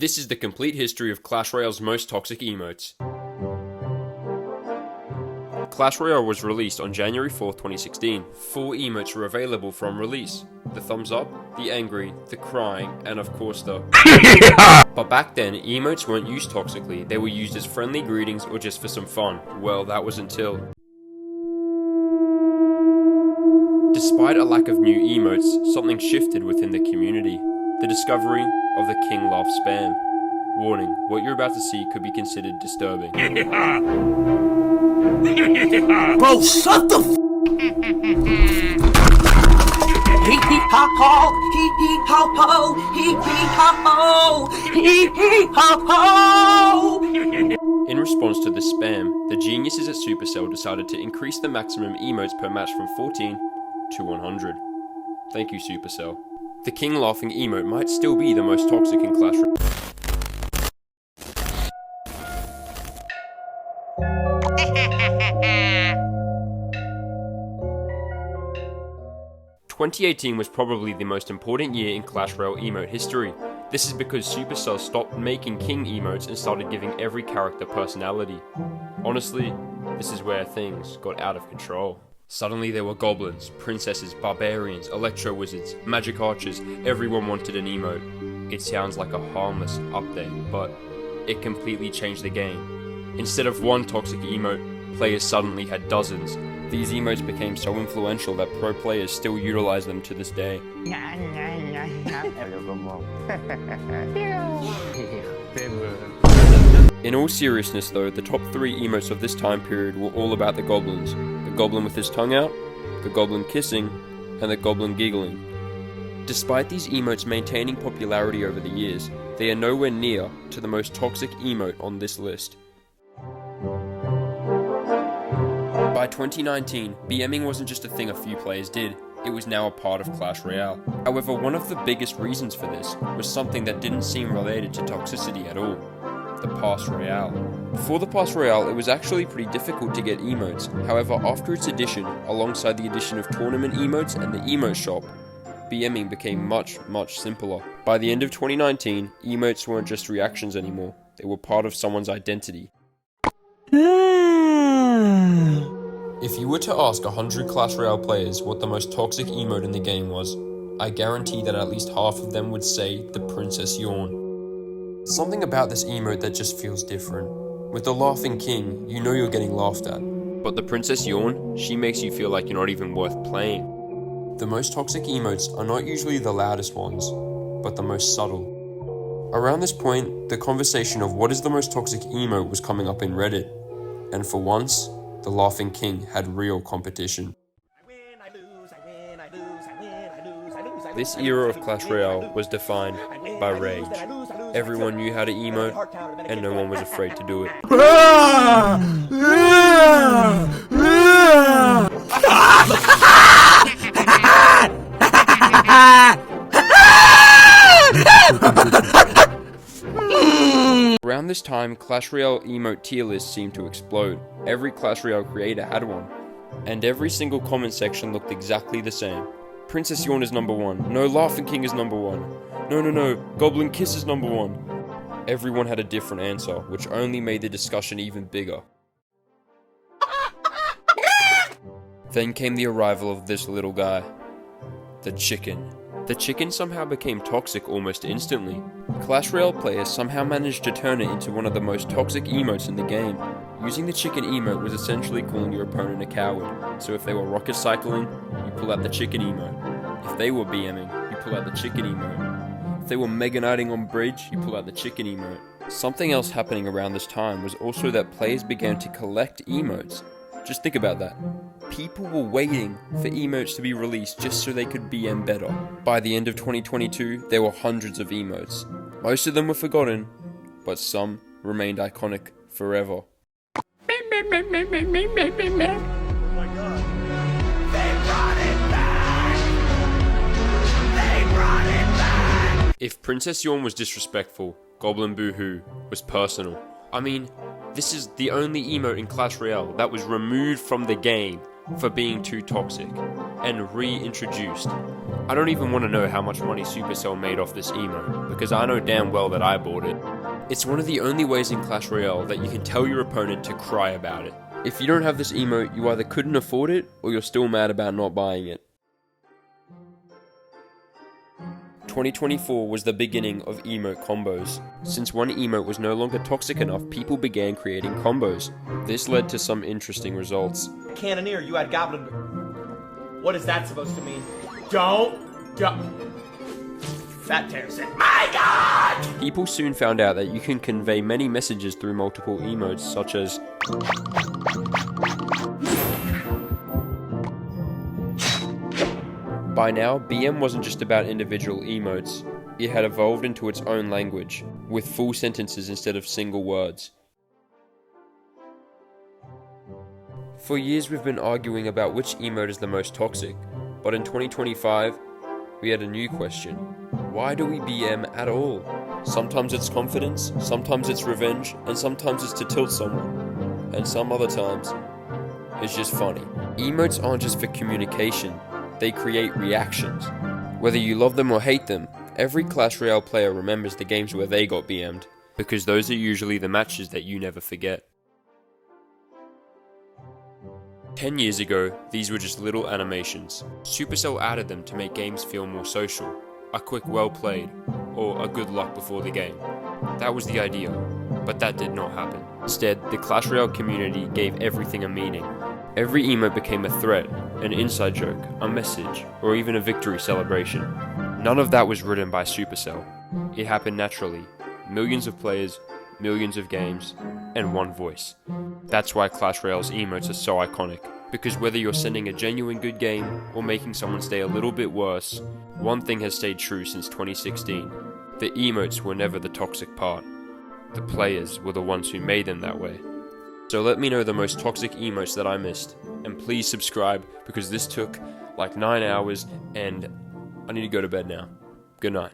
This is the complete history of Clash Royale's most toxic emotes. Clash Royale was released on January 4th, 2016. 4 emotes were available from release. The thumbs up, the angry, the crying, and of course the But back then, emotes weren't used toxically, they were used as friendly greetings or just for some fun. Well, that was until... Despite a lack of new emotes, something shifted within the community. The discovery of the King Laugh spam. Warning, what you're about to see could be considered disturbing. Bro, shut the f***! Hee hee ha ho, hee hee ha ho, hee hee ha ho, hee hee ha ho! In response to this spam, the geniuses at Supercell decided to increase the maximum emotes per match from 14 to 100. Thank you, Supercell. The King Laughing emote might still be the most toxic in Clash Royale. 2018 was probably the most important year in Clash Royale emote history. This is because Supercell stopped making king emotes and started giving every character personality. Honestly, this is where things got out of control. Suddenly there were goblins, princesses, barbarians, electro wizards, magic archers, everyone wanted an emote. It sounds like a harmless update, but it completely changed the game. Instead of one toxic emote, players suddenly had dozens. These emotes became so influential that pro players still utilize them to this day. In all seriousness though, the top 3 emotes of this time period were all about the goblins. The goblin with his tongue out, the goblin kissing, and the goblin giggling. Despite these emotes maintaining popularity over the years, they are nowhere near to the most toxic emote on this list. By 2019, BMing wasn't just a thing a few players did, it was now a part of Clash Royale. However, one of the biggest reasons for this was something that didn't seem related to toxicity at all. The Pass Royale. Before the Pass Royale, it was actually pretty difficult to get emotes. However, after its addition, alongside the addition of tournament emotes and the emote shop, BMing became much simpler. By the end of 2019, emotes weren't just reactions anymore, they were part of someone's identity. If you were to ask 100 Clash Royale players what the most toxic emote in the game was, I guarantee that at least half of them would say the Princess Yawn. Something about this emote that just feels different. With the Laughing King, you know you're getting laughed at. But the Princess Yawn, she makes you feel like you're not even worth playing. The most toxic emotes are not usually the loudest ones, but the most subtle. Around this point, the conversation of what is the most toxic emote was coming up in Reddit. And for once, the Laughing King had real competition. This era of Clash Royale was defined by rage. Everyone knew how to emote, and no one was afraid to do it. Around this time, Clash Royale emote tier lists seemed to explode. Every Clash Royale creator had one, and every single comment section looked exactly the same. Princess Yawn is number 1. No, Laughing King is number 1. No, Goblin Kiss is number 1. Everyone had a different answer, which only made the discussion even bigger. Then came the arrival of this little guy. The chicken. The chicken somehow became toxic almost instantly. Clash Royale players somehow managed to turn it into one of the most toxic emotes in the game. Using the chicken emote was essentially calling your opponent a coward, so if they were rocket cycling, you pull out the chicken emote. If they were BMing, you pull out the chicken emote. If they were Mega Knighting on bridge, you pull out the chicken emote. Something else happening around this time was also that players began to collect emotes. Just think about that. People were waiting for emotes to be released just so they could BM better. By the end of 2022, there were hundreds of emotes. Most of them were forgotten, but some remained iconic forever. Oh my god. They brought it back! They brought it back! If Princess Yawn was disrespectful, Goblin Boohoo was personal. I mean, this is the only emote in Clash Royale that was removed from the game for being too toxic and reintroduced. I don't even want to know how much money Supercell made off this emote, because I know damn well that I bought it. It's one of the only ways in Clash Royale that you can tell your opponent to cry about it. If you don't have this emote, you either couldn't afford it, or you're still mad about not buying it. 2024 was the beginning of emote combos. Since one emote was no longer toxic enough, people began creating combos. This led to some interesting results. Cannoneer, you had Goblin. What is that supposed to mean? Don't. Fat Tear said, my God! People soon found out that you can convey many messages through multiple emotes, such as By now, BM wasn't just about individual emotes, it had evolved into its own language, with full sentences instead of single words. For years we've been arguing about which emote is the most toxic, but in 2025, we had a new question. Why do we BM at all? Sometimes it's confidence, sometimes it's revenge, and sometimes it's to tilt someone. And some other times, it's just funny. Emotes aren't just for communication, they create reactions. Whether you love them or hate them, every Clash Royale player remembers the games where they got BM'd, because those are usually the matches that you never forget. 10 years ago, these were just little animations. Supercell added them to make games feel more social, a quick well played, or a good luck before the game. That was the idea, but that did not happen. Instead, the Clash Royale community gave everything a meaning. Every emote became a threat, an inside joke, a message, or even a victory celebration. None of that was written by Supercell. It happened naturally. Millions of players, millions of games, and one voice. That's why Clash Royale's emotes are so iconic, because whether you're sending a genuine good game or making someone stay a little bit worse, one thing has stayed true since 2016. The emotes were never the toxic part. The players were the ones who made them that way. So let me know the most toxic emotes that I missed, and please subscribe, because this took like 9 hours and I need to go to bed now. Good night.